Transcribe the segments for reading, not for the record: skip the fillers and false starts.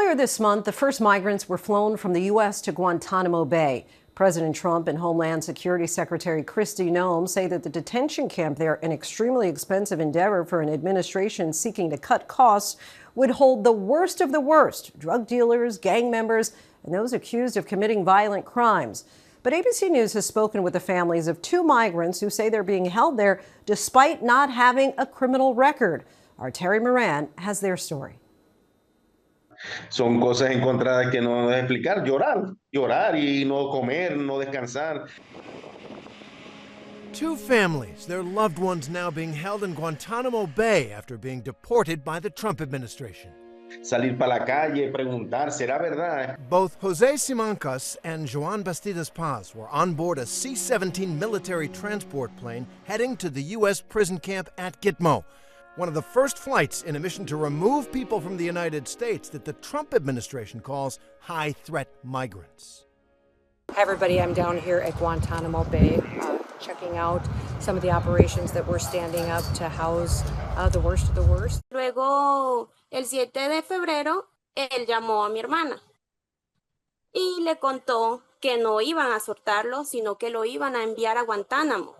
Earlier this month, the first migrants were flown from the U.S. to Guantanamo Bay. President Trump and Homeland Security Secretary Kristi Noem say that the detention camp there, an extremely expensive endeavor for an administration seeking to cut costs, would hold the worst of the worst, drug dealers, gang members, and those accused of committing violent crimes. But ABC News has spoken with the families of two migrants who say they're being held there despite not having a criminal record. Our Terry Moran has their story. Son cosas encontradas que no debes explicar. Llorar y no comer, no descansar. Two families, their loved ones now being held in Guantanamo Bay after being deported by the Trump administration. Salir para la calle, preguntar, ¿será verdad? Both Jose Simancas and Joan Bastidas Paz were on board a C-17 military transport plane heading to the U.S. prison camp at Gitmo, one of the first flights in a mission to remove people from the United States that the Trump administration calls high-threat migrants. Hi everybody, I'm down here at Guantanamo Bay checking out some of the operations that we're standing up to house the worst of the worst. Luego, el 7 de febrero, él llamó a mi hermana y le contó que no iban a soltarlo, sino que lo iban a enviar a Guantánamo.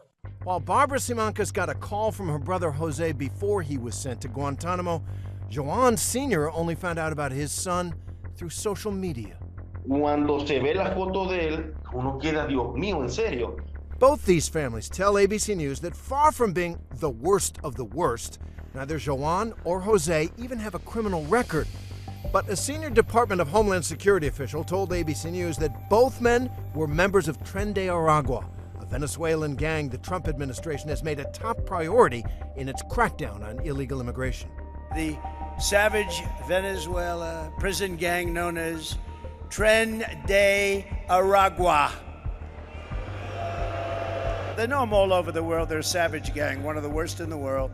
While Barbara Simancas got a call from her brother Jose before he was sent to Guantanamo, Joan Sr. only found out about his son through social media. Cuando se ve la foto de él, uno queda, Dios mío, en serio. Both these families tell ABC News that far from being the worst of the worst, neither Joan or Jose even have a criminal record. But a senior Department of Homeland Security official told ABC News that both men were members of Tren de Aragua, a Venezuelan gang the Trump administration has made a top priority in its crackdown on illegal immigration. The savage Venezuela prison gang known as Tren de Aragua. They know them all over the world. They're a savage gang, one of the worst in the world.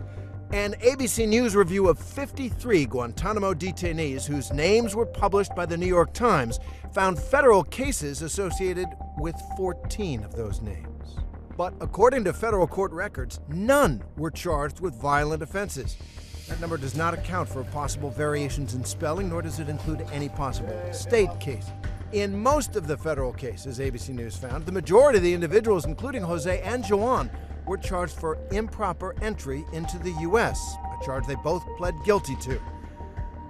An ABC News review of 53 Guantanamo detainees whose names were published by the New York Times found federal cases associated with 14 of those names. But according to federal court records, none were charged with violent offenses. That number does not account for possible variations in spelling, nor does it include any possible state cases. In most of the federal cases, ABC News found, the majority of the individuals, including Jose and Joan, were charged for improper entry into the U.S., a charge they both pled guilty to,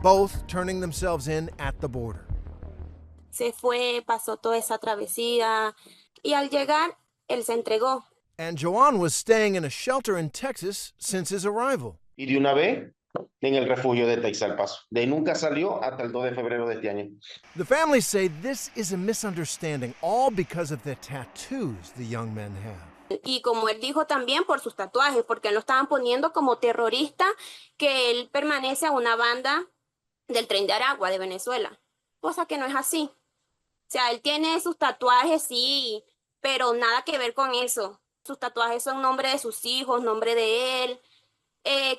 both turning themselves in at the border. Se fue, pasó toda esa travesía y al llegar, él se entregó. And Joan was staying in a shelter in Texas since his arrival. Y de una vez, en el refugio de Texalpaso. De nunca salió hasta el 2 de febrero de este año. The families say this is a misunderstanding, all because of the tattoos the young men have. Y como él dijo también por sus tatuajes, porque lo estaban poniendo como terrorista, que él permanece a una banda del Tren de Aragua de Venezuela, cosa que no es así. O sea, él tiene sus tatuajes, sí, pero nada que ver con eso. Sus tatuajes son nombre de sus hijos, nombre de él,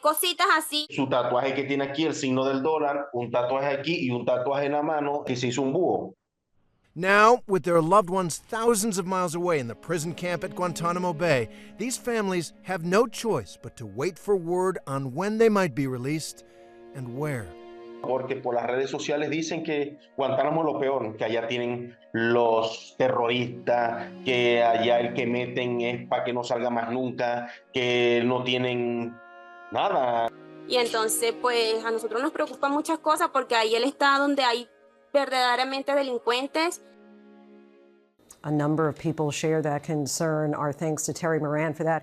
cositas así. Su tatuaje que tiene aquí, el signo del dólar, un tatuaje aquí y un tatuaje en la mano que se hizo un búho. Now, with their loved ones thousands of miles away in the prison camp at Guantanamo Bay, these families have no choice but to wait for word on when they might be released and where. Porque por las redes sociales dicen que Guantánamo es lo peor, que allá tienen los terroristas, que allá el que meten es para que no salga más nunca, que no tienen nada. Y entonces, pues, a nosotros nos preocupan muchas cosas porque ahí él está donde hay verdaderamente delincuentes. A number of people share that concern. Our thanks to Terry Moran for that.